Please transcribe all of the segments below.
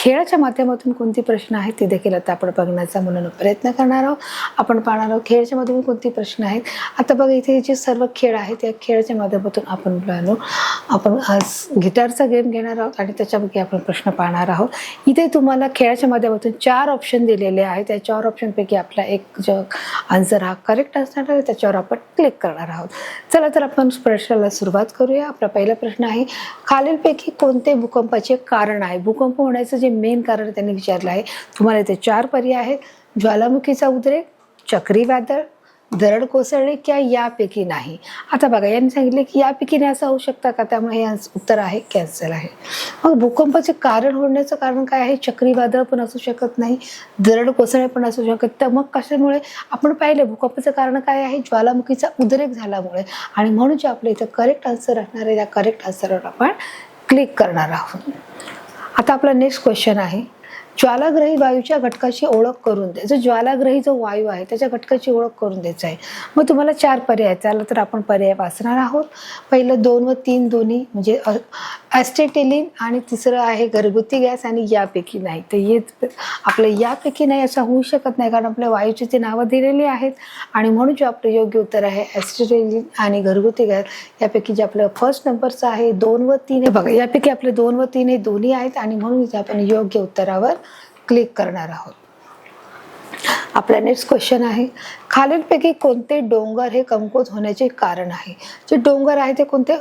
खेळाच्या माध्यमातून कोणती प्रश्न आहेत ती देखील आता आपण बघण्याचा म्हणून प्रयत्न करणार आहोत. आपण पाहणार आहोत खेळाच्या माध्यमातून कोणती प्रश्न आहेत. आता बघा इथे जे सर्व खेळ आहेत या खेळाच्या माध्यमातून आपण आज गिटारचा गेम घेणार आहोत आणि त्याच्यापैकी आपण प्रश्न पाहणार आहोत. इथे तुम्हाला खेळाच्या माध्यमातून 4 ऑप्शन दिलेले आहेत. त्या 4 ऑप्शनपैकी आपला एक जो आन्सर हा करेक्ट असणार आहे त्याच्यावर आपण क्लिक करणार आहोत. चला तर आपण प्रश्नाला सुरुवात करूया. आपला पहिला प्रश्न आहे, खालीलपैकी कोणते भूकंपाचे कारण आहे? भूकंप होण्याचं जे मेन कारण त्यांनी विचारलं आहे. तुम्हाला इथे 4 पर्याय आहेत. ज्वालामुखीचा उद्रेक, चक्रीवादळ, दरड कोसळणे किंवा यापैकी नाही. आता बघा यांनी सांगितले की यापैकी नाही असं होऊ शकतं का, त्यामुळे हे उत्तर आहे कॅन्सल आहे. मग भूकंपाचे कारण होण्याचं कारण काय आहे? चक्रीवादळ पण असू शकत नाही, दरड कोसळणे पण असू शकत. तर मग कशामुळे आपण पाहिलं भूकंपाचं कारण काय आहे? ज्वालामुखीचा उद्रेक झाल्यामुळे. आणि म्हणून जे आपल्या इथं करेक्ट आन्सर असणार आहे त्या करेक्ट आन्सरवर आपण क्लिक करणार आहोत. आता आपला नेक्स्ट क्वेश्चन आहे, ज्वालाग्रही वायूच्या घटकाची ओळख करून द्या. जो ज्वालाग्रही जो वायू आहे त्याच्या घटकाची ओळख करून द्यायची आहे. मग तुम्हाला 4 पर्याय आहेत. त्याला तर आपण पर्याय वाचणार आहोत. पहिलं 2 व 3 दोन्ही म्हणजे ॲस्टेटिलीन आणि तिसरं आहे घरगुती गॅस आणि यापैकी नाही. तर हे आपलं यापैकी नाही असं होऊ शकत नाही, कारण आपल्या वायूची ती नावं दिलेली आहेत आणि म्हणून जे आपलं योग्य उत्तर आहे ॲस्टेटिलीन आणि घरगुती गॅस. यापैकी जे आपलं फर्स्ट नंबरचं आहे 2 व 3 हे बघा यापैकी आपले 2 व 3 हे दोन्ही आहेत आणि म्हणून आपण योग्य उत्तरावर क्लिक करणार आहोत. आपला नेक्स्ट क्वेश्चन आहे, खालीलपैकी कोणते डोंगर हे कमकुवत होण्याचे कारण आहे? जे डोंगर आहे ते कोणते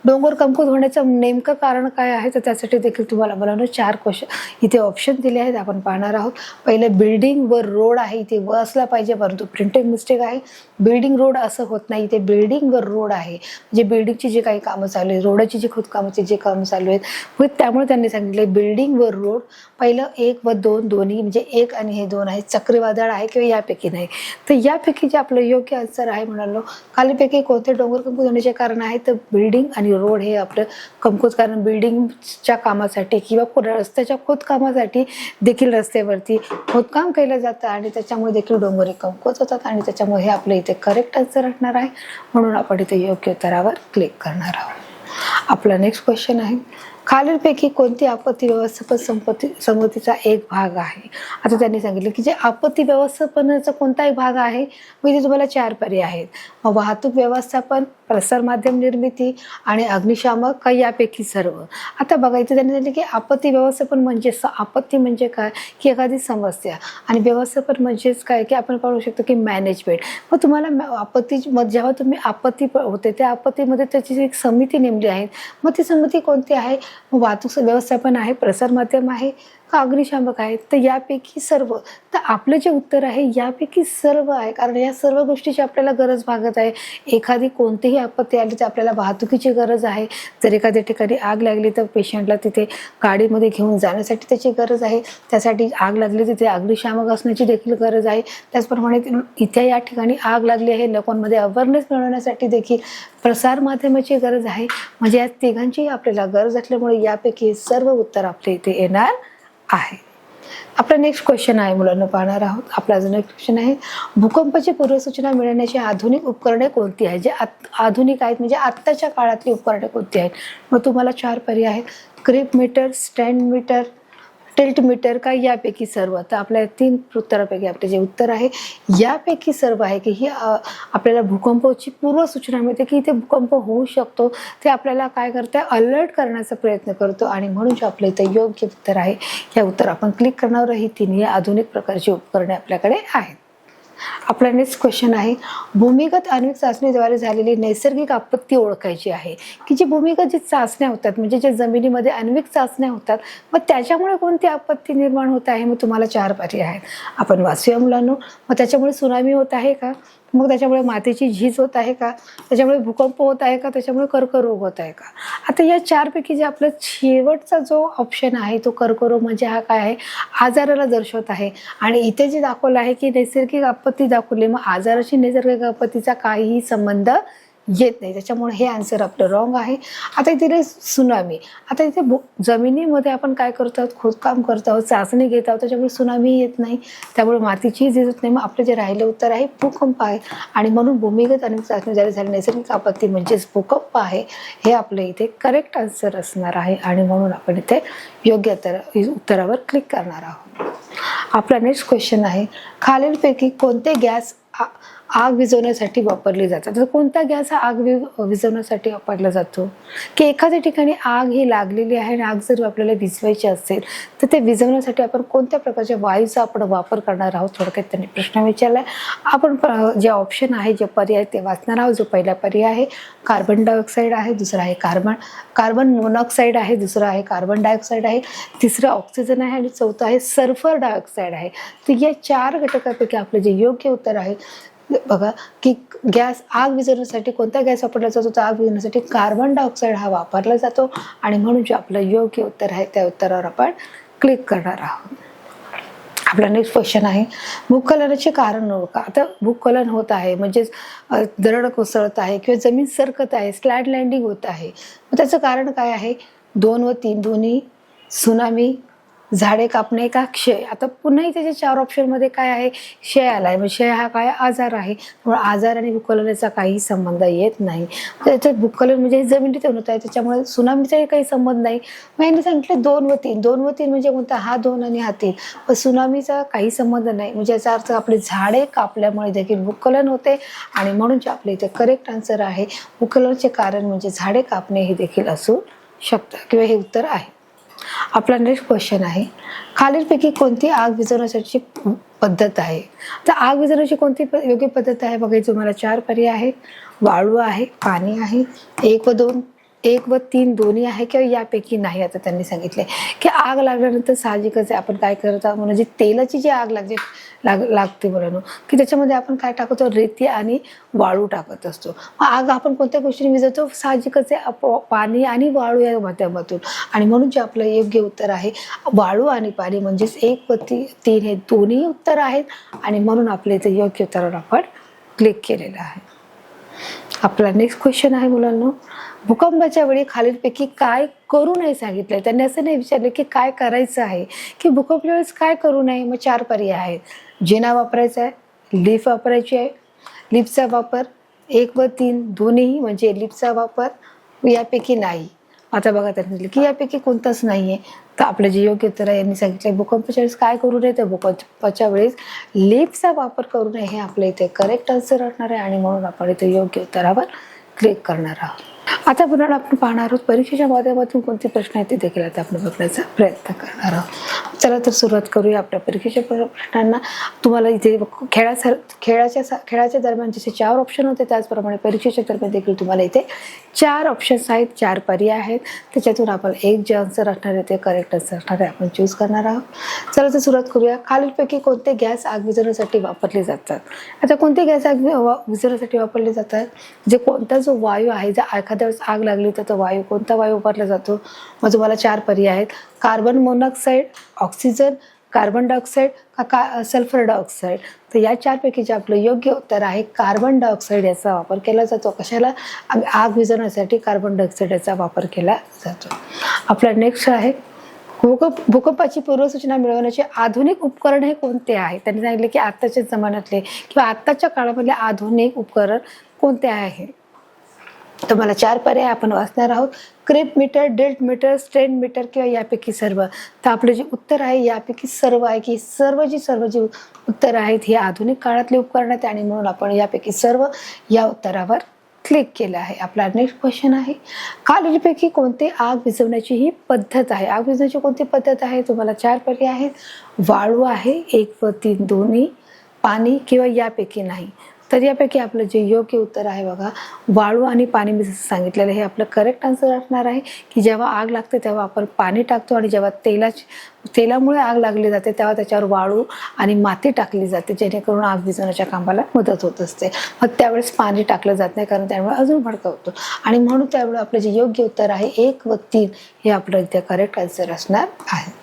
डोंगर कमकुवत होण्याचं नेमकं कारण काय आहे? तर त्यासाठी देखील तुम्हाला मला 4 क्वेश्चन इथे ऑप्शन दिले आहेत. आपण पाहणार आहोत. पहिलं बिल्डिंग व रोड आहे. इथे व असला पाहिजे परंतु प्रिंटिंग मिस्टेक आहे. बिल्डिंग रोड असं होत नाही, इथे बिल्डिंग व रोड आहे. म्हणजे बिल्डिंगची जी काही कामं चालू आहेत, रोडाची जी खोदकामाची जे कामं चालू आहेत मग त्यामुळे त्यांनी सांगितले बिल्डिंग व रोड. पहिलं 1 व 2 दोन्ही म्हणजे 1 आणि हे 2 आहे. चक्रीवादळ आहे किंवा यापैकी नाही. तर यापैकी जे आपलं योग्य आन्सर आहे म्हणालो, खालीपैकी कोणते डोंगर कमकुवत होण्याचे कारण आहे? तर बिल्डिंग आणि रोड हे आपलं कमकुवत कारण. बिल्डिंगच्या कामासाठी किंवा रस्त्याच्या खोदकामासाठी देखील रस्त्यावरती खोदकाम केलं जातं आणि त्याच्यामुळे देखील डोंगर कमकुवत होतात आणि त्याच्यामुळे हे आपलं इथे करेक्ट आन्सर असणार आहे. म्हणून आपण इथे योग्य उत्तरावर क्लिक करणार आहोत. आपला नेक्स्ट क्वेश्चन आहे, खालीलपैकी कोणती आपत्ती व्यवस्थापन समितीचा एक भाग आहे? आता त्यांनी सांगितलं की जे आपत्ती व्यवस्थापनाचा कोणताही भाग आहे म्हणजे तुम्हाला 4 पर्याय आहेत. मग वाहतूक व्यवस्थापन, प्रसारमाध्यम निर्मिती आणि अग्निशामक का यापैकी सर्व? आता बघा इथे त्यांनी सांगितलं की आपत्ती व्यवस्थापन म्हणजे आपत्ती म्हणजे काय की एखादी समस्या आणि व्यवस्थापन म्हणजेच काय की आपण पाहू शकतो की मॅनेजमेंट. मग तुम्हाला आपत्ती जेव्हा तुम्ही आपत्ती होते त्या आपत्तीमध्ये त्याची एक समिती नेमली आहे. मग ती समिती कोणती आहे? वाहतूक व्यवस्थापन आहे, प्रसारमाध्यम आहे का अग्निशामक आहे? तर यापैकी सर्व. तर आपलं जे उत्तर आहे यापैकी सर्व आहे, कारण या सर्व गोष्टीची आपल्याला गरज भागत आहे. एखादी कोणतीही आपत्ती आली तर आपल्याला वाहतुकीची गरज आहे. जर एखाद्या ठिकाणी आग लागली तर पेशंटला तिथे गाडीमध्ये घेऊन जाण्यासाठी त्याची गरज आहे. त्यासाठी आग लागली तिथे अग्निशामक असण्याची देखील गरज आहे. त्याचप्रमाणे इथे या ठिकाणी आग लागली आहे लोकांमध्ये अवेअरनेस मिळवण्यासाठी देखील प्रसार माध्यमाची गरज आहे. म्हणजे या तिघांची आपल्याला गरज असल्यामुळे यापैकी सर्व उत्तर आपले इथे येणार आहे. आपला नेक्स्ट क्वेश्चन आहे मुलांना पाहणार आहोत. आपला अजून एक क्वेश्चन आहे, भूकंपाची पूर्वसूचना मिळवण्याची आधुनिक उपकरणे कोणती आहेत? जे आधुनिक आहेत म्हणजे आत्ताच्या काळातली उपकरणे कोणती आहेत? मग तुम्हाला 4 पर्याय आहेत. Creep meter, stand meter, tilt meter का यापैकी सर्व? तर आपल्या 3 उत्तरापैकी आपले जे उत्तर आहे यापैकी सर्व आहे की ही आपल्याला भूकंपाची पूर्वसूचना मिळते की इथे भूकंप होऊ शकतो. ते आपल्याला काय करते अलर्ट करण्याचा प्रयत्न करतो आणि म्हणून जे आपलं इथे योग्य उत्तर आहे या उत्तर आपण क्लिक करणार. ही 3 आधुनिक प्रकारची उपकरणे आपल्याकडे आहेत. आपला नेक्स्ट क्वेश्चन आहे, भूमिगत आण्विक चाचणीद्वारे झालेली नैसर्गिक आपत्ती ओळखायची आहे. की जी भूमिगत जी चाचण्या होतात म्हणजे जे जमिनीमध्ये आण्विक चाचण्या होतात मग त्याच्यामुळे कोणती आपत्ती निर्माण होत आहे? मग तुम्हाला 4 पर्याय आहेत. आपण वाचूया मुलांनो. मग त्याच्यामुळे सुनामी होत आहे का? मग त्याच्यामुळे मातीची झीज होत आहे का? त्याच्यामुळे भूकंप होत आहे का? त्याच्यामुळे कर्करोग होत आहे का? आता या 4 पैकी जे आपलं शेवटचा जो ऑप्शन आहे तो कर्करोग म्हणजे हा काय आहे? आजाराला दर्शवत आहे. आणि इथे जे दाखवलं आहे की नैसर्गिक आपत्ती दाखवली, मग आजाराची नैसर्गिक आपत्तीचा काहीही संबंध येत नाही, त्याच्यामुळे हे आन्सर आपलं रॉंग आहे. आता इथे सुनामी, आता इथे जमिनीमध्ये आपण काय करतो आहोत, खोदकाम करतो आहोत, चाचणी घेत आहोत, त्याच्यामुळे सुनामी येत नाही, त्यामुळे मातीची झीज नाही. मग आपलं जे राहिलं उत्तर आहे भूकंप आहे. आणि म्हणून भूमिगत आणि चाचणी द्वारे झालेली नैसर्गिक आपत्ती म्हणजेच भूकंप आहे, हे आपलं इथे करेक्ट आन्सर असणार आहे. आणि म्हणून आपण इथे योग्य उत्तरावर क्लिक करणार आहोत. आपला नेक्स्ट क्वेश्चन आहे, खालीलपैकी कोणते गॅस आग विझवण्यासाठी वापरले जातात. तर कोणता गॅस हा आग विझवण्यासाठी वापरला जातो, की एखाद्या ठिकाणी आग ही लागलेली आहे आणि आग जर आपल्याला विझवायची असेल तर ते विझवण्यासाठी आपण कोणत्या प्रकारच्या वायूचा आपण वापर करणार आहोत, थोडक्यात त्यांनी प्रश्न विचारलाय. आपण जे ऑप्शन आहे, जे पर्याय ते वाचणार आहोत. जो पहिला पर्याय आहे कार्बन डायऑक्साईड आहे, दुसरा आहे कार्बन मोनॉक्साईड आहे, दुसरा आहे कार्बन डायऑक्साईड आहे, तिसरं ऑक्सिजन आहे आणि चौथं आहे सल्फर डायऑक्साईड आहे. तर या 4 घटकापैकी आपलं जे योग्य उत्तर आहे, बघा की गॅस आग विझवण्यासाठी कोणता गॅस वापरला जातो, तर आग विझवण्यासाठी कार्बन डायऑक्साईड हा वापरला जातो. आणि म्हणून जे आपलं योग्य उत्तर आहे त्या उत्तरावर आपण क्लिक करणार आहोत. आपला नेक्स्ट क्वेश्चन आहे, भूस्खलनाचे कारण ओळखा. आता भूस्खलन होत आहे म्हणजेच दरड कोसळत आहे किंवा जमीन सरकत आहे, स्लॅड लँडिंग होत आहे, मग त्याचं कारण काय आहे. 2 व 3 दोन्ही, सुनामी, झाडे कापणे का क्षय. आता पुन्हा त्याच्या 4 ऑप्शनमध्ये काय आहे, क्षय आलाय. मग क्षय हा काय आजार आहे, त्यामुळे आजार आणि भूस्खलनाचा काही संबंध येत नाही. त्याच्यात भूस्खलन म्हणजे जमिनीत होत आहे, त्याच्यामुळे सुनामीचाही काही संबंध नाही. मग यांनी सांगितलं 2 व 3, 2 व 3 म्हणजे कोणता, हा 2 आणि हा 3. पण सुनामीचा काही संबंध नाही, म्हणजे याचा अर्थ आपले झाडे कापल्यामुळे देखील भूस्खलन होते. आणि म्हणून जे आपल्या इथे करेक्ट आन्सर आहे, भूस्खलनाचे कारण म्हणजे झाडे कापणे हे देखील असू शकतं किंवा हे उत्तर आहे. आपला नेक्स्ट क्वेश्चन आहे, खालीलपैकी कोणती आग विझवण्याची पद्धत आहे. तर आग विझवण्याची कोणती योग्य पद्धत आहे, बघा तुम्हाला 4 पर्याय आहे. वाळू आहे, पाणी आहे, 1 व 3 दोन्ही आहे किंवा यापैकी नाही. आता त्यांनी सांगितले की आग लागल्यानंतर साहजिकच आहे आपण काय करत आहोत, म्हणजे तेलाची जी आग लागते मुलांनो, की त्याच्यामध्ये आपण काय टाकतो, रेती आणि वाळू टाकत असतो. आग आपण कोणत्या गोष्टीने विझवतो, साहजिकच आहे पाणी आणि वाळू या माध्यमातून. आणि म्हणून जे आपलं योग्य उत्तर आहे वाळू आणि पाणी, म्हणजेच 1 व 3 हे दोन्ही उत्तर आहेत. आणि म्हणून आपल्या इथे योग्य उत्तरावर आपण क्लिक केलेलं आहे. आपला नेक्स्ट क्वेश्चन आहे मुलांनो, भूकंपाच्या वेळी खालीलपैकी काय करू नये सांगितलंय. त्यांनी असं नाही विचारले की काय करायचं आहे, की भूकंपाच्या वेळेस काय करू नये. मग 4 पर्याय आहेत. जिना वापरायचा आहे, लिफ्ट वापरायची आहे, लिफ्टचा वापर 1 व 3 दोन्ही म्हणजे लिफ्टचा वापर, यापैकी नाही. आता बघा त्यांनी म्हटलं की यापैकी कोणताच नाहीये. तर आपलं जे योग्य उत्तर आहे, यांनी सांगितलं भूकंपाच्या वेळेस काय करू नये, तर भूकंपाच्या वेळेस लिफ्टचा वापर करू नये, हे आपल्या इथे करेक्ट आन्सर असणार आहे. आणि म्हणून आपण इथे योग्य उत्तरावर क्लिक करणार आहोत. आता पुन्हा आपण पाहणार आहोत परीक्षेच्या माध्यमातून कोणते प्रश्न आहेत ते देखील आता आपण बघण्याचा प्रयत्न करणार आहोत. चला तर सुरुवात करूया आपल्या परीक्षेच्या प्रश्नांना. तुम्हाला इथे खेळाच्या दरम्यान जसे 4 ऑप्शन होते, त्याचप्रमाणे परीक्षेच्या दरम्यान देखील तुम्हाला इथे 4 ऑप्शन्स आहेत, 4 पर्याय आहेत. त्याच्यातून आपण एक जे आन्सर असणार आहे ते करेक्ट आन्सर असणार आहे आपण चूज करणार आहोत. चला तर सुरुवात करूया. खालीलपैकी कोणते गॅस आग विझवण्यासाठी वापरले जातात. आता कोणते गॅस आग विझवण्यासाठी वापरले जातात, जे कोणता जो वायू आहे, जर एखाद्या वेळेस आग लागली तर तो वायू कोणता वायू वापरला जातो. मग तुम्हाला 4 पर्याय आहेत. Carbon monoxide, oxygen, carbon dioxide का सल्फर डायऑक्साईड. तर या 4 पैकी जे आपलं योग्य उत्तर आहे कार्बन डायऑक्साईड याचा वापर केला जातो. कशाला, आग विझवण्यासाठी कार्बन डायऑक्साईड याचा वापर केला जातो. आपला नेक्स्ट आहे, भूकंपाची पूर्वसूचना मिळवण्याचे आधुनिक उपकरण हे कोणते आहे. त्यांनी सांगितले की आत्ताच्या जमान्यातले किंवा आत्ताच्या काळामधले आधुनिक उपकरण कोणते आहे. तर मला 4 पर्याय आपण वाचणार आहोत. क्रिप मीटर, डेल्ट मीटर, स्ट्रेन मीटर किंवा यापैकी सर्व. तर आपलं जे उत्तर आहे यापैकी सर्व आहे, की सर्व जी उत्तर आहेत ही आधुनिक काळातली उपकरण आहेत. आणि म्हणून आपण यापैकी सर्व या उत्तरावर क्लिक केलं आहे. आपला नेक्स्ट क्वेश्चन आहे, खालीलपैकी कोणती आग विझवण्याची ही पद्धत आहे. आग विझवण्याची कोणती पद्धत आहे. तुम्हाला 4 पर्याय आहेत. वाळू आहे, 1 व 3 दोन्ही, पाणी किंवा यापैकी नाही. तर यापैकी आपलं जे योग्य उत्तर आहे बघा, वाळू आणि पाणी मी जसं सांगितलेलं हे आपलं करेक्ट आन्सर असणार आहे. की जेव्हा आग लागते तेव्हा आपण पाणी टाकतो आणि जेव्हा तेलामुळे आग लागली जाते तेव्हा त्याच्यावर वाळू आणि माती टाकली जाते, जेणेकरून आग विझवण्याच्या कामाला मदत होत असते. मग त्यावेळेस पाणी टाकलं जात नाही, कारण त्यामुळे अजून भडकवतो. आणि म्हणून त्यामुळे आपलं जे योग्य उत्तर आहे 1 व 3 हे आपलं इथे करेक्ट आन्सर असणार आहे.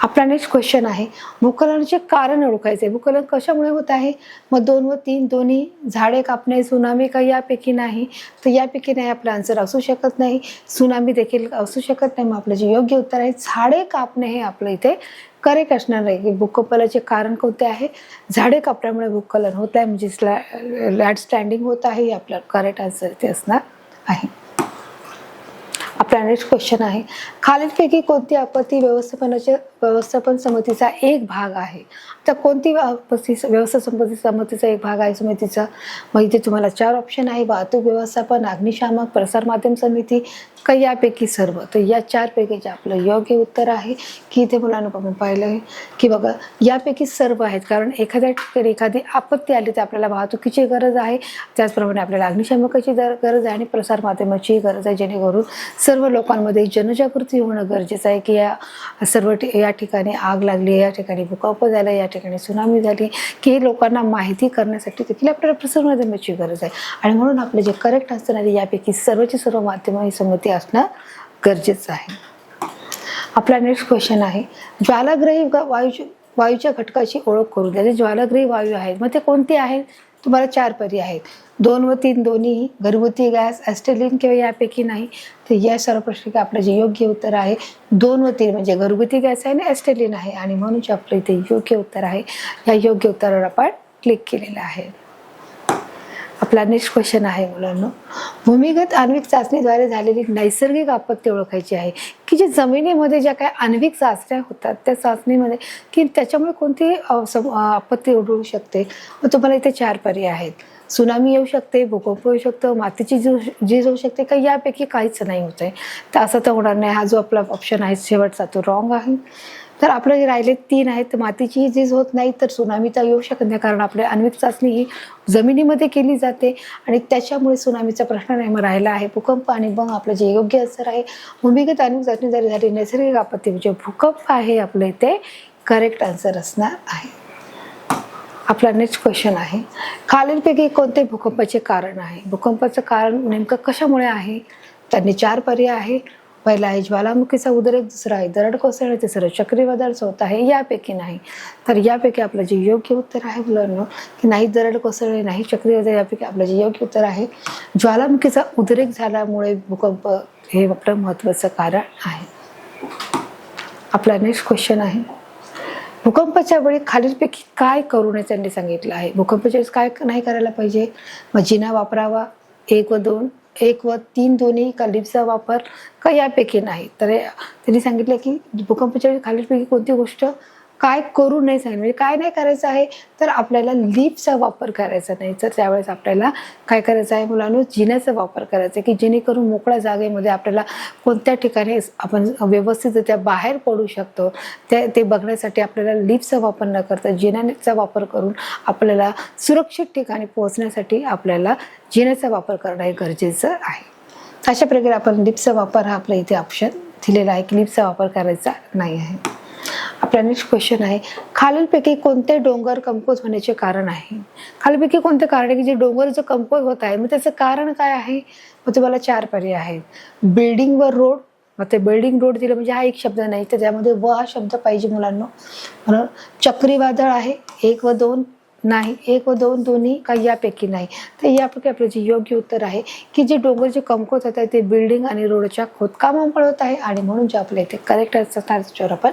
आपला नेक्स्ट क्वेश्चन आहे, भूस्खलनाचे कारण ओळखायचे. भूस्खलन कशामुळे होत आहे? मग 2 व 3 दोन्ही, झाडे कापणे, सुनामी का यापैकी नाही? तर यापैकी नाही आपला आन्सर असू शकत नाही. सुनामी देखील असू शकत नाही. मग आपलं जे योग्य उत्तर आहे झाडे कापणे हे आपलं इथे करेक्ट असणार आहे. की भूकंपाचे कारण कोणते आहे? झाडे कापल्यामुळे भूस्खलन होत आहे, म्हणजे लँड स्लॅडिंग होत आहे. हे आपलं करेक्ट आन्सर इथे असणार आहे. आपला नेक्स्ट क्वेश्चन आहे, खालीलपैकी कोणती आपत्ती व्यवस्थापन समितीचा एक भाग आहे? तर कोणती व्यवस्थापन समितीचा एक भाग आहे समितीचा? मग इथे तुम्हाला 4 ऑप्शन आहे, वाहतूक व्यवस्थापन, अग्निशामक, प्रसारमाध्यम समिती का यापैकी सर्व? तर या 4 पैकी जे आपलं योग्य उत्तर आहे की इथे मुलांना आपण पाहिलं आहे की बघा यापैकी सर्व आहेत. कारण एखाद्या ठिकाणी एखादी आपत्ती आली तर आपल्याला वाहतुकीची गरज आहे, त्याचप्रमाणे आपल्याला अग्निशामकाची गरज आहे आणि प्रसारमाध्यमाची गरज आहे, जेणेकरून सर्व लोकांमध्ये जनजागृती होणं गरजेचं आहे की या ठिकाणी आग लागली, या ठिकाणी भूकंप झाला, या ठिकाणी सुनामी झाली, की हे लोकांना माहिती करण्यासाठी देखील आपल्याला प्रसारमाध्यमाची गरज आहे. आणि म्हणून आपले जे करेक्ट आन्सर आहे यापैकी सर्वची सर्व माध्यम ही समिती असणं गरजेचं आहे. आपला नेक्स्ट क्वेश्चन आहे, ज्वालाग्रही वायूच्या घटकाची ओळख करून द्या. जे ज्वालाग्रही वायू आहेत मग ते कोणते आहेत? तुम्हाला 4 पर्याय आहेत, 2 व 3 दोन्ही, घरगुती गॅस, ॲस्टेलिन किंवा यापैकी नाही. तर या सर्व प्रश्नाचे आपलं जे योग्य उत्तर आहे 2 व 3 म्हणजे घरगुती गॅस आहे आणि ॲस्टेलिन आहे. आणि म्हणून जे आपलं इथे योग्य उत्तर आहे या योग्य उत्तरावर आपण क्लिक केलेलं आहे. आपला नेक्स्ट क्वेश्चन आहे मुलांनो, भूमिगत आण्विक चाचणीद्वारे झालेली नैसर्गिक आपत्ती ओळखायची आहे. की जे जमिनीमध्ये ज्या काही आण्विक चाचण्या होतात त्या चाचणीमध्ये की त्याच्यामुळे कोणती आपत्ती उद्भवू शकते? मग तुम्हाला इथे 4 पर्याय आहेत, सुनामी येऊ शकते, भूकंप येऊ शकतो, मातीची झीज होऊ शकते, का यापैकी काहीच नाही होत आहे? तर असं तर होणार नाही. हा जो आपला ऑप्शन आहे शेवटचा तो रॉंग आहे. तर आपलं जे राहिले 3 आहेत, तर मातीची झीज होत नाही, तर सुनामी तर येऊ शकत नाही, कारण आपल्या आण्विक चाचणी ही जमिनीमध्ये केली जाते आणि त्याच्यामुळे सुनामीचा प्रश्न नाही. मग राहिला आहे भूकंप. आणि मग आपलं जे योग्य आन्सर आहे भूमिगत आण्विक चाचणी जरी झाली नैसर्गिक आपत्ती म्हणजे भूकंप आहे आपलं इथे करेक्ट आन्सर असणार आहे. आपला नेक्स्ट क्वेश्चन आहे, खालीलपैकी कोणते भूकंपाचे कारण आहे? भूकंपाचं कारण नेमकं कशामुळे आहे? त्यांनी 4 पर्याय आहे. पहिला आहे ज्वालामुखीचा उद्रेक, दुसरा आहे दरड कोसळणे, तिसरं चक्रीवादळ, चौथा आहे यापैकी नाही. तर यापैकी आपलं जे योग्य उत्तर आहे मुलांना की नाही दरड कोसळणे, नाही चक्रीवादळ, यापैकी आपलं जे योग्य उत्तर आहे ज्वालामुखीचा उद्रेक झाल्यामुळे भूकंप हे आपलं महत्त्वाचं कारण आहे. आपला नेक्स्ट क्वेश्चन आहे, भूकंपाच्या वेळी खालीलपैकी काय करू नये त्यांनी सांगितलं आहे? भूकंपाच्या वेळेस काय नाही करायला पाहिजे? मग जिना वापरावा, 1 व 3 दोन्ही, का लिफ्टचा वापर, का यापैकी नाही? तर त्यांनी सांगितलं की भूकंपाच्या वेळी खालीलपैकी कोणती गोष्ट काय करू नये सांगितलं, म्हणजे काय नाही करायचं आहे? तर आपल्याला लिफ्टचा वापर करायचा नाही. तर त्यावेळेस आपल्याला काय करायचं आहे मुलांनो? जिन्याचा वापर करायचा आहे, की जेणेकरून मोकळ्या जागेमध्ये आपल्याला कोणत्या ठिकाणी आपण व्यवस्थितरित्या बाहेर पडू शकतो ते बघण्यासाठी आपल्याला लिफ्टचा वापर न करता जिन्याचा वापर करून आपल्याला सुरक्षित ठिकाणी पोहोचण्यासाठी आपल्याला जिन्याचा वापर करणं हे गरजेचं आहे. अशा प्रकारे आपण लिफ्टचा वापर हा आपल्या इथे ऑप्शन दिलेला आहे की लिफ्टचा वापर करायचा नाही आहे. आपला नेक्स्ट क्वेश्चन आहे, खालीलपैकी कोणते डोंगर कमकुवत होण्याचे कारण आहे? खालीलपैकी कोणते कारण आहे की जे डोंगर जो कमकुवत होत आहे मग त्याचं कारण काय आहे? मग तुम्हाला 4 पर्याय आहेत, बिल्डिंग वर रोड. मग ते बिल्डिंग रोड दिलं म्हणजे हा एक शब्द नाही, तर त्यामध्ये व हा शब्द पाहिजे मुलांना. म्हणून चक्रीवादळ आहे, 1 व 2 नाही, 1 व 2 दोन्ही, काही यापैकी नाही. तर यापैकी आपलं जे योग्य उत्तर आहे की जे डोंगर जे कमकुवत होत आहे ते बिल्डिंग आणि रोडच्या खोदकामामुळे होत आहे. आणि म्हणून जे आपल्या इथे करेक्ट असणार त्याच्यावर आपण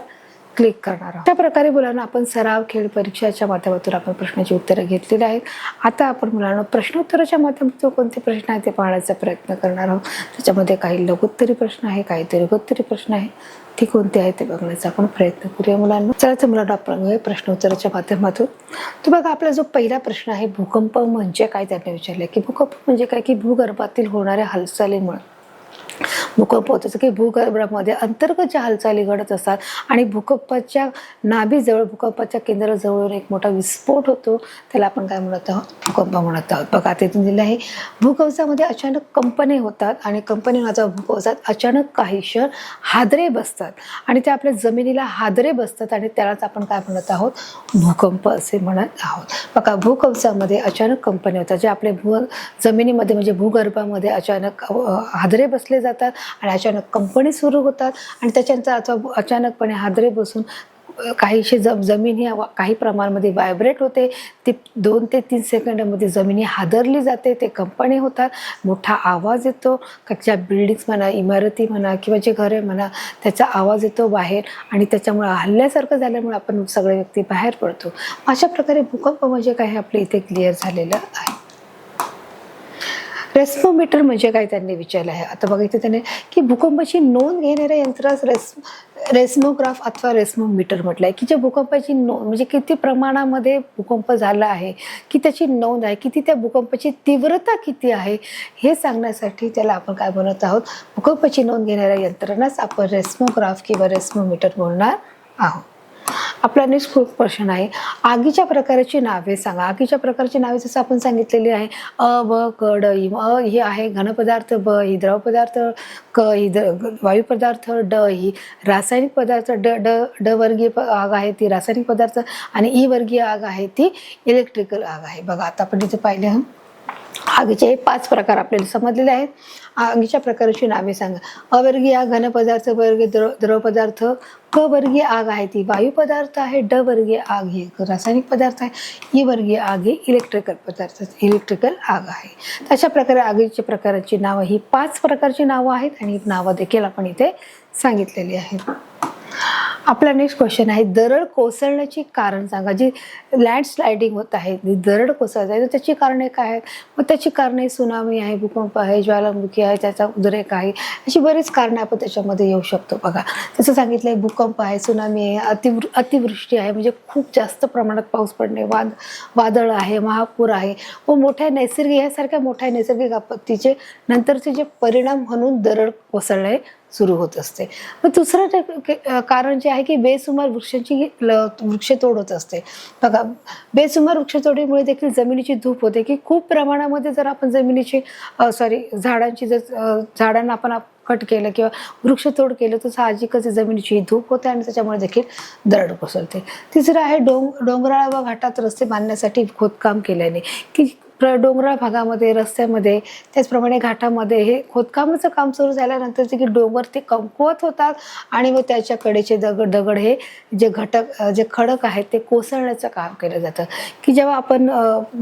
क्लिक करणार आहोत. अशा प्रकारे मुलांना आपण सराव, खेळ, परीक्षाच्या माध्यमातून आपण प्रश्नाची उत्तरं घेतलेली आहेत. आता आपण मुलांना प्रश्नोत्तराच्या माध्यमातून कोणते प्रश्न आहेत ते पाहण्याचा प्रयत्न करणार आहोत. त्याच्यामध्ये काही लघुत्तरी प्रश्न आहे, काही दीर्घोत्तरी प्रश्न आहे. ती कोणते आहे ते बघण्याचा आपण प्रयत्न करूया मुलांना. चला तर मुलांना आपण प्रश्नोत्तराच्या माध्यमातून तर बघा आपला जो पहिला प्रश्न आहे भूकंप म्हणजे काय त्यांनी विचारले की भूकंप म्हणजे काय की भूगर्भातील होणाऱ्या हालचालीमुळे भूकंप होत असतो की भूगर्भामध्ये अंतर्गत ज्या हालचाली घडत असतात आणि भूकंपाच्या नाभीजवळ भूकंपाच्या केंद्राजवळून एक मोठा विस्फोट होतो त्याला आपण काय म्हणत आहोत? भूकंप म्हणत आहोत. बघा तिथून दिलं आहे भूकंपामध्ये अचानक कंपने होतात आणि कंपनीचा भूकंपात अचानक काही क्षण हादरे बसतात आणि ते आपल्या जमिनीला हादरे बसतात आणि त्यालाच आपण काय म्हणत आहोत? भूकंप असे म्हणत आहोत. बघा भूकंपामध्ये अचानक कंपने होतात जे आपल्या जमिनीमध्ये म्हणजे भूगर्भामध्ये अचानक हादरे बसले जातात आणि अचानक कंपनी सुरू होतात आणि त्याच्यानंतर अथवा अचानकपणे हादरे बसून काहीशी जमीन ही काही प्रमाणामध्ये व्हायब्रेट होते. ती 2 ते 3 सेकंदामध्ये जमीन ही हादरली जाते, ते कंपनी होतात, मोठा आवाज येतो, ज्या बिल्डिंग्स म्हणा, इमारती म्हणा किंवा जे घरे म्हणा त्याचा आवाज येतो बाहेर आणि त्याच्यामुळे हल्ल्यासारखं झाल्यामुळे आपण सगळे व्यक्ती बाहेर पडतो. अशा प्रकारे भूकंप म्हणजे काय हे आपल्या इथे क्लिअर झालेलं आहे. रेस्मोमीटर म्हणजे काय त्यांनी विचारलं आहे. आता बघा इथे त्याने की भूकंपाची नोंद घेणाऱ्या यंत्रास रेस्मोग्राफ अथवा रेस्मोमीटर म्हटलं आहे, की जे भूकंपाची नोंद म्हणजे किती प्रमाणामध्ये भूकंप झाला आहे, की त्याची नोंद आहे, किती त्या भूकंपाची तीव्रता किती आहे हे सांगण्यासाठी त्याला आपण काय बनवत आहोत, भूकंपाची नोंद घेणाऱ्या यंत्रणाच आपण रेस्मोग्राफ किंवा रेस्मोमीटर बोलणार आहोत. आपला नेक्स्ट क्वेश्चन आहे, आगीच्या प्रकाराची नावे सांगा. आगीच्या प्रकारची नावे जसं आपण सांगितलेली आहे, अ ब क ड इ. अ ही आहे घनपदार्थ, ब ही द्रव पदार्थ, क ही वायू पदार्थ, ड ही रासायनिक पदार्थ, ड वर्गीय आग आहे ती रासायनिक पदार्थ आणि ई वर्गीय आग आहे ती इलेक्ट्रिकल आग आहे. बघा आता आपण इथे पाहिले आगीचे 5 प्रकार आपल्याला समजलेले आहेत. आगीच्या प्रकाराची नावे सांगा. अवर्गीय आग घनपदार्थ, वर्गीय द्रव पदार्थ, क वर्गीय आग आहे ती वायू पदार्थ आहे, ड वर्गीय आग ही रासायनिक पदार्थ आहे, ई वर्गीय आग ही इलेक्ट्रिकल आग आहे. अशा प्रकारे आगीच्या प्रकाराची नावं ही 5 प्रकारची नावं आहेत आणि नावं देखील आपण इथे सांगितलेली आहेत. आपला नेक्स्ट क्वेश्चन आहे, दरड कोसळण्याची कारण सांगा. जी लँडस्लायडिंग होत आहे, दरड कोसळत आहे, तर त्याची कारणे काय आहेत? मग त्याची कारणे सुनामी आहे, भूकंप आहे, ज्वालामुखी आहे, त्याचा उद्रेक आहे, अशी बरीच कारणे आपण त्याच्यामध्ये येऊ शकतो. बघा तसं सांगितलंय, भूकंप आहे, सुनामी आहे, अतिवृष्टी आहे म्हणजे खूप जास्त प्रमाणात पाऊस पडणे, वादळ आहे, महापूर आहे व मोठ्या नैसर्गिक यासारख्या मोठ्या नैसर्गिक आपत्तीचे नंतरचे जे परिणाम म्हणून दरड कोसळणे सुरू होत असते. मग दुसरं कारण जे आहे की बेसुमार वृक्षतोड होत असते. बघा बेसुमार वृक्षतोडीमुळे देखील जमिनीची धूप होते, की खूप प्रमाणामध्ये जर आपण झाडांना आपण कट केलं किंवा वृक्षतोड केलं तर साहजिकच जमिनीची धूप होते आणि त्याच्यामुळे देखील दरड कोसळते. तिसरं आहे डोंगराळ व घाटात रस्ते बांधण्यासाठी खोदकाम केल्याने, की डोंगराळ भागामध्ये, रस्त्यामध्ये, त्याचप्रमाणे घाटामध्ये हे खोदकामाचं काम सुरू झाल्यानंतर जे की डोंगर ते कमकुवत होतात आणि मग त्याच्या कडेचे दगड हे जे खडक आहेत ते कोसळण्याचं काम केलं जातं. की जेव्हा आपण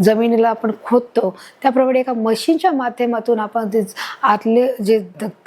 जमिनीला आपण खोदतो त्याप्रमाणे एका मशीनच्या माध्यमातून आपण ते आतले जे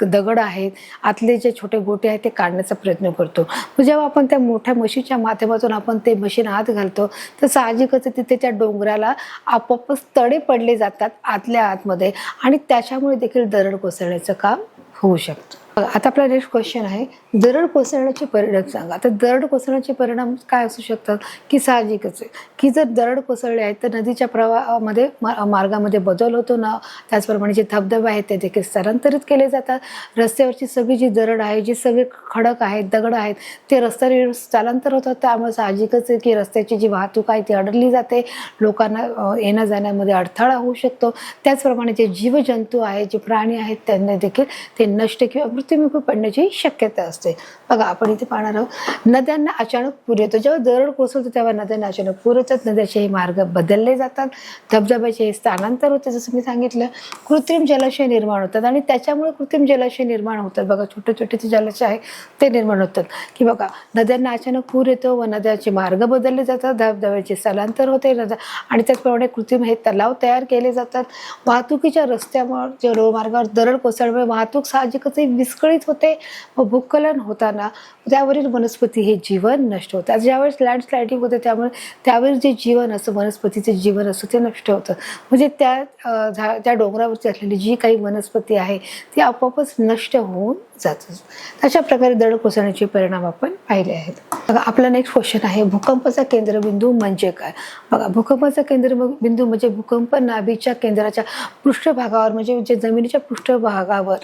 दगड आहेत, आतले जे छोटे गोटे आहेत ते काढण्याचा प्रयत्न करतो. जेव्हा आपण त्या मोठ्या मशीनच्या माध्यमातून आपण ते मशीन आत घालतो तर साहजिकच तिथे त्या डोंगराला आपोआपच तडे पडले जातात आतल्या आतमध्ये आणि त्याच्यामुळे देखील दरड कोसळण्याचं काम होऊ शकतं. आता आपला नेक्स्ट क्वेश्चन आहे, दरड कोसळण्याचे परिणाम सांगा. तर दरड कोसळण्याचे परिणाम काय असू शकतात? की साहजिकच आहे की जर दरड कोसळले आहेत तर नदीच्या प्रवाहामध्ये मार्गामध्ये बदल होतो ना, त्याचप्रमाणे जे धबधबे आहेत ते देखील स्थलांतरित केले जातात. रस्त्यावरची सगळी जी दरड आहे, जी सगळे खडक आहेत, दगड आहेत ते रस्त्यावर स्थलांतर होतात. त्यामुळे साहजिकच आहे की रस्त्याची जी वाहतूक आहे ती अडवली जाते, लोकांना येण्या जाण्यामध्ये अडथळा होऊ शकतो. त्याचप्रमाणे जे जीवजंतू आहेत, जे प्राणी आहेत त्यांना देखील ते नष्ट किंवा मृत्युमुखी पडण्याची शक्यता असते. बघा आपण इथे पाहणार आहोत, नद्यांना अचानक पूर येतो. जेव्हा दरड कोसळतो तेव्हा नद्यांना अचानक पूर येतात, नद्याचे मार्ग बदलले जातात, धबधब्याचे स्थानांतर होते. जसं मी सांगितलं, कृत्रिम जलाशय निर्माण होतात आणि त्याच्यामुळे कृत्रिम जलाशय निर्माण होतात. बघा छोटे छोटे जे जलाशय आहे ते निर्माण होतात. की बघा नद्यांना अचानक पूर येतो व नद्याचे मार्ग बदलले जातात, धबधब्याचे स्थलांतर होते आणि त्याचप्रमाणे कृत्रिम हे तलाव तयार केले जातात. वाहतुकीच्या रस्त्यावर मार्गावर दरड कोसळल्यामुळे वाहतूक साहजिकच विस्कळीत होते व भूस्खलन होताना त्यावरील वनस्पती हे जीवन नष्ट होतं. ज्यावेळेस लँडस्लायडिंग होते त्यामुळे त्यावर जे जीवन असतं, वनस्पतीचे जीवन असतं ते नष्ट होतं. म्हणजे त्या डोंगरावरती असलेली जी काही वनस्पती आहे ती आपोआपच नष्ट होऊन जातात. अशा प्रकारे दरड कोसळण्याचे परिणाम आपण पाहिले आहेत. बघा आपला नेक्स्ट क्वेश्चन आहे, भूकंपाचा केंद्रबिंदू म्हणजे काय? बघा भूकंपाचा केंद्रबिंदू म्हणजे भूकंप नाभीच्या केंद्राच्या पृष्ठभागावर म्हणजे जे जमिनीच्या पृष्ठभागावर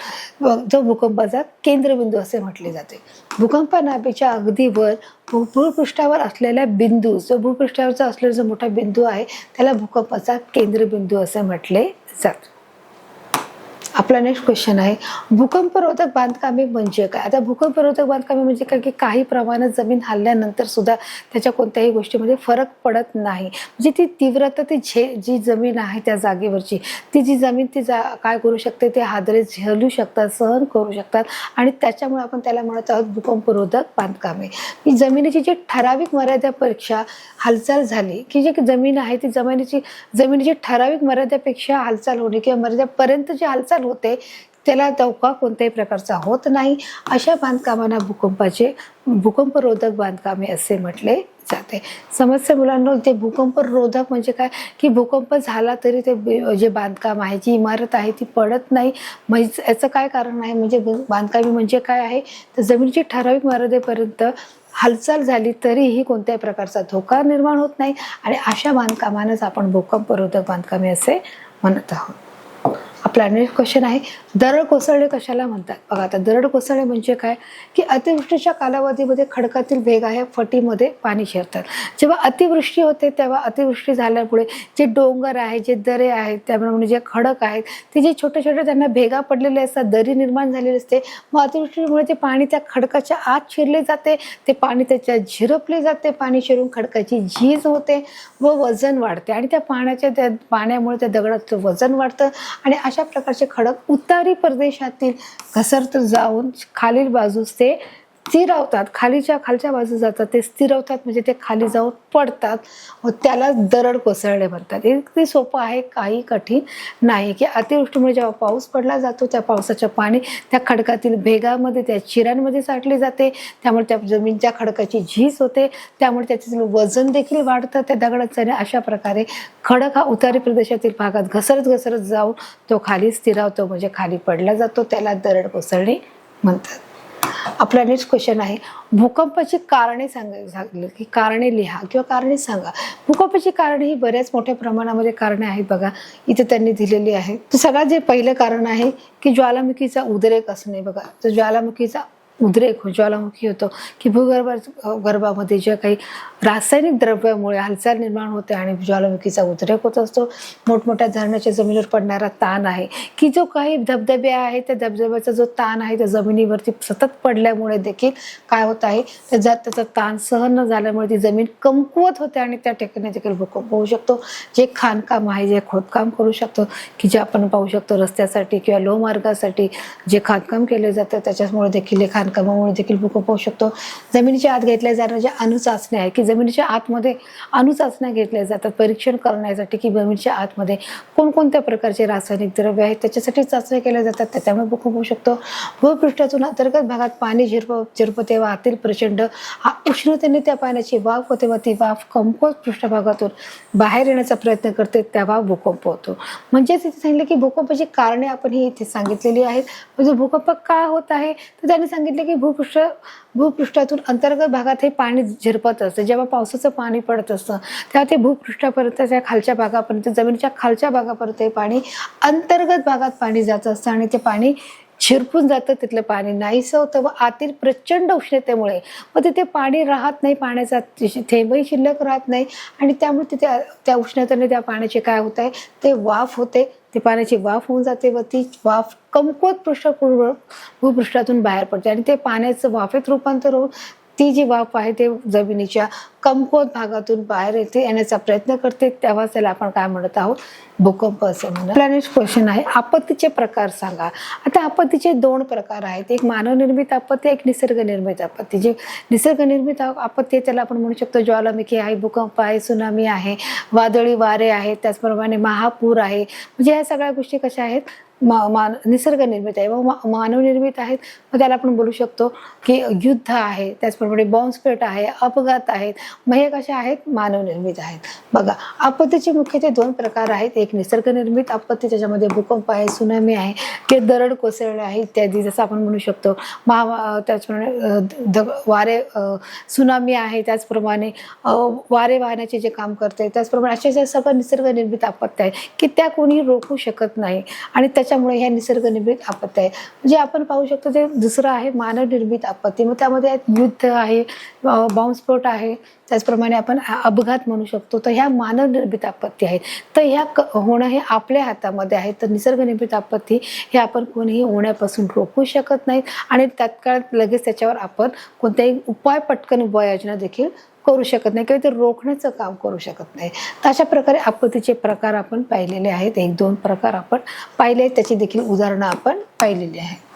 जो भूकंपाचा केंद्रबिंदू असे म्हटले जाते. भूकंप नाभीच्या अगदी वर भूपृष्ठावर असलेल्या बिंदू, जो भूपृष्ठावरचा असलेला जो मोठा बिंदू आहे त्याला भूकंपाचा केंद्रबिंदू असे म्हटले जाते. आपला नेक्स्ट क्वेश्चन आहे, भूकंपरोधक बांधकामे म्हणजे काय? आता भूकंपरोधक बांधकामे म्हणजे काय की काही प्रमाणात जमीन हलल्यानंतर सुद्धा त्याच्या कोणत्याही गोष्टीमध्ये फरक पडत नाही. म्हणजे ती तीव्रता जी जमीन आहे त्या जागेवरची ती जी जमीन काय करू शकते, ते हादरे झेलू शकतात, सहन करू शकतात आणि त्याच्यामुळे आपण त्याला म्हणत आहोत भूकंपरोधक बांधकामे. ही जमिनीची जी ठराविक मर्यादेपेक्षा हालचाल झाली की जी जमीन आहे ती जमिनीची ठराविक मर्यादेपेक्षा हालचाल होणे किंवा मर्यादेपर्यंत जी हालचाल होते त्याला धोका कोणत्याही प्रकारचा होत नाही, अशा बांधकामांना भूकंपरोधक बांधकामे असे म्हटले जाते. समस्या मुलांना, ते भूकंपरोधक म्हणजे काय की भूकंप झाला तरी ते जे बांधकाम आहे, जी इमारत आहे ती पडत नाही. म्हणजे याचं काय कारण आहे, म्हणजे बांधकामे म्हणजे काय आहे तर जमिनीची ठराविक मर्यादेपर्यंत हालचाल झाली तरीही कोणत्याही प्रकारचा धोका निर्माण होत नाही आणि अशा बांधकामांनाच आपण भूकंपरोधक बांधकामे असे म्हणत आहोत. आपला नेक्स्ट क्वेश्चन आहे, दरड कोसळणे कशाला म्हणतात? बघा, आता दरड कोसळणे म्हणजे काय की अतिवृष्टीच्या कालावधीमध्ये खडकातील भेगा फटीमध्ये पाणी शिरतात. जेव्हा अतिवृष्टी होते तेव्हा अतिवृष्टी झाल्यामुळे जे डोंगर आहे, जे दरे आहेत, त्यामुळे जे खडक आहेत ते जे छोटे छोटे त्यांना भेगा पडलेले असतात, दरी निर्माण झालेली असते. मग अतिवृष्टीमुळे ते पाणी त्या खडकाच्या आत शिरले जाते, ते पाणी त्याच्यात झिरपले जाते, पाणी शिरून खडकाची झीज होते व वजन वाढते आणि त्या पाण्यामुळे त्या दगडाचं वजन वाढतं आणि अशा प्रकारचे खडक उतारी प्रदेशातील घसरत जाऊन खालील बाजूस ते स्थिरावतात, खालच्या बाजूस जातात, ते स्थिरावतात म्हणजे ते खाली जाऊन पडतात व त्याला दरड कोसळणे म्हणतात. हे सोपं आहे, काही कठीण नाही. की अतिवृष्टीमुळे जेव्हा पाऊस पडला जातो त्या पावसाचं पाणी त्या खडकातील भेगामध्ये, त्या चिरांमध्ये साठले जाते, त्यामुळे त्या जमीनच्या खडकाची झीज होते, त्यामुळे त्याचं वजन देखील वाढतं त्या दगडाचं आणि अशा प्रकारे खडक हा उतारी प्रदेशातील भागात घसरत जाऊन तो खाली स्थिरावतो म्हणजे खाली पडला जातो, त्याला दरड कोसळणे म्हणतात. आपला नेक्स्ट क्वेश्चन आहे, भूकंपाची कारणे सांगितली की कारणे लिहा किंवा कारणे सांगा. भूकंपाची कारणे ही बऱ्याच मोठ्या प्रमाणामध्ये कारणे आहेत. बघा, इथे त्यांनी दिलेली आहे. तर सगळ्यात जे पहिलं कारण आहे की ज्वालामुखीचा उद्रेक असणे. बघा, तर ज्वालामुखी होतो की भूगर्भामध्ये जे काही रासायनिक द्रव्यामुळे हालचाल निर्माण होते आणि ज्वालामुखीचा उद्रेक होत असतो. मोठमोठ्या धरणाच्या जमिनीवर पडणारा ताण आहे की जो काही धबधबे आहे त्या धबधब्याचा जो ताण आहे त्या जमिनीवरती सतत पडल्यामुळे देखील काय होत आहे, त्याचा ताण सहन न झाल्यामुळे ती जमीन कमकुवत होते आणि त्या ठिकाणी देखील भूकंप होऊ शकतो. जे खाणकाम आहे, जे खोदकाम करू शकतो की जे आपण पाहू शकतो रस्त्यासाठी किंवा लोहमार्गासाठी जे खाणकाम केले जातं त्याच्यामुळे देखील बांधकामामुळे देखील भूकंप होऊ शकतो. जमिनीच्या आत घेतल्या जाणाऱ्या ज्या अणुचाचण्या आहे की जमिनीच्या आतमध्ये अणुचाचण्या घेतल्या जातात परीक्षण करण्यासाठी की जमिनीच्या आतमध्ये कोणकोणत्या प्रकारचे रासायनिक द्रव्य आहेत त्याच्यासाठी चाचण्या केल्या जातात, त्याच्यामुळे भूकंप होऊ शकतो. भूपृष्ठातून अंतर्गत भागात पाणी झिरपते व आतील प्रचंड हा उष्णतेने त्या पाण्याची वाफ होते व ती वाफ कमकुवत पृष्ठभागातून बाहेर येण्याचा प्रयत्न करते तेव्हा भूकंप होतो. म्हणजेच इथे सांगितलं की भूकंपाची कारणे आपण ही इथे सांगितलेली आहेत. म्हणजे भूकंप का होत आहे तर त्यांनी सांगितले की भूपृष्ठातून अंतर्गत भागात हे पाणी झिरपत असतं. जेव्हा पावसाचं पाणी पडत असतं तेव्हा ते भूपृष्ठापर्यंत त्या खालच्या भागापर्यंत जमिनीच्या खालच्या भागापर्यंत हे पाणी अंतर्गत भागात पाणी जात असतं आणि ते पाणी झिरपून जातं, तिथलं पाणी नाहीसं होतं व आतील प्रचंड उष्णतेमुळे व तिथे पाणी राहत नाही, पाण्याचा थेंबही शिल्लक राहत नाही आणि त्यामुळे तिथे त्या उष्णतेने त्या पाण्याचे काय होत आहे ते वाफ होते, ते पाण्याची वाफ होऊन जाते व ती वाफ कमकुवत भूपृष्ठातून बाहेर पडते आणि ते पाण्याचं वाफेत रूपांतर होऊन ती जी वाफ आहे ते जमिनीच्या कमकुवत भागातून बाहेर येण्याचा प्रयत्न करते, तेव्हा त्याला आपण काय म्हणत आहोत भूकंप असे म्हणतात. आपला नेक्स्ट क्वेश्चन आहे, आपत्तीचे प्रकार सांगा. आता आपत्तीचे दोन प्रकार आहेत, एक मानवनिर्मित आपत्ती, एक निसर्गनिर्मित आपत्ती. जे निसर्गनिर्मित आपत्ती आहे त्याला आपण म्हणू शकतो ज्वालामुखी आहे, भूकंप आहे, सुनामी आहे, वादळी वारे आहेत, त्याचप्रमाणे महापूर आहे. म्हणजे ह्या सगळ्या गोष्टी कशा आहेत निसर्गनिर्मित आहे व मानवनिर्मित आहेत. मग त्याला आपण बोलू शकतो की युद्ध आहे, त्याचप्रमाणे बॉम्बस्फोट आहे, अपघात आहेत. मग हे कशा आहेत मानवनिर्मित आहेत. बघा, आपत्तीचे मुख्यत्वे दोन प्रकार आहेत, एक निसर्गनिर्मित आपत्ती त्याच्यामध्ये भूकंप आहे, सुनामी आहे, ते दरड कोसळणे आहे इत्यादी, जसं आपण म्हणू शकतो त्याचप्रमाणे वारे सुनामी आहे, त्याचप्रमाणे वारे वाहण्याचे जे काम करते, त्याचप्रमाणे अशा सगळं निसर्गनिर्मित आपत्ती आहे की त्या कोणी रोखू शकत नाही आणि त्याच्यामुळे ह्या निसर्गनिर्मित आपत्ती आहे. म्हणजे आपण पाहू शकतो ते दुसरं आहे मानवनिर्मित आपत्ती. मग त्यामध्ये युद्ध आहे, बॉम्बस्फोट आहे, त्याचप्रमाणे आपण अपघात म्हणू शकतो. तर ह्या मानवनिर्मित आपत्ती आहेत. तर ह्या होणं हे आपल्या हातामध्ये आहे. तर निसर्गनिर्मित आपत्ती हे आपण कोणीही होण्यापासून रोखू शकत नाहीत आणि तात्काळ लगेच त्याच्यावर आपण कोणताही उपाय पटकन उपाययोजना देखील करू शकत नाही किंवा ते रोखण्याचं काम करू शकत नाही. तर अशा प्रकारे आपत्तीचे प्रकार आपण पाहिलेले आहेत. 1-2 प्रकार आपण पाहिले आहेत, त्याची देखील उदाहरणं आपण पाहिलेली आहेत.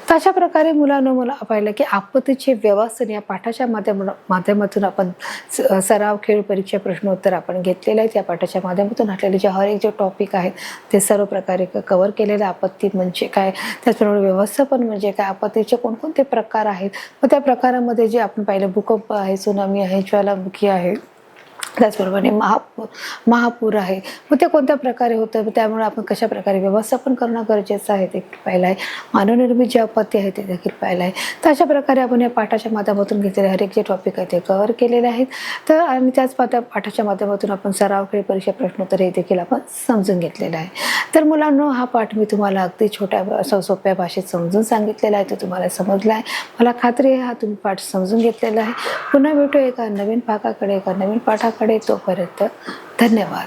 तर अशा प्रकारे मुलांनो मला पाहिलं की आपत्तीचे व्यवस्थापन या पाठाच्या माध्यमातून आपण सराव, खेळ, परीक्षा, प्रश्नोत्तर आपण घेतलेले आहेत. या पाठाच्या माध्यमातून आपल्याला जे हर एक जे टॉपिक आहेत ते सर्व प्रकारे कव्हर केलेले. आपत्ती म्हणजे काय, त्याचप्रमाणे व्यवस्थापन म्हणजे काय, आपत्तीचे कोणकोणते प्रकार आहेत, मग त्या प्रकारामध्ये जे आपण पाहिलं भूकंप आहे, सुनामी आहे, ज्वालामुखी आहे, त्याचप्रमाणे महापूर आहे, मग ते कोणत्या प्रकारे होतं, त्यामुळे आपण कशा प्रकारे व्यवस्थापन करणं गरजेचं आहे ते पाहिलं आहे. मानवनिर्मित जे आपत्ती आहे ते देखील पाहिलं आहे. तर अशा प्रकारे आपण या पाठाच्या माध्यमातून घेतलेले हर एक जे टॉपिक आहे ते कव्हर केलेले आहेत. तर आणि त्याच पाठाच्या माध्यमातून आपण सराव, खेळ, परीक्षा, प्रश्नोत्तर हे देखील आपण समजून घेतलेलं आहे. तर मुलांनो हा पाठ मी तुम्हाला अगदी छोट्या सोप्या भाषेत समजून सांगितलेला आहे. तो तुम्हाला समजला आहे, मला खात्री आहे. हा तुम्ही पाठ समजून घेतलेला आहे. पुन्हा भेटू एका नवीन भागाकडे, एका नवीन पाठाकडे. तोपर्यंत धन्यवाद.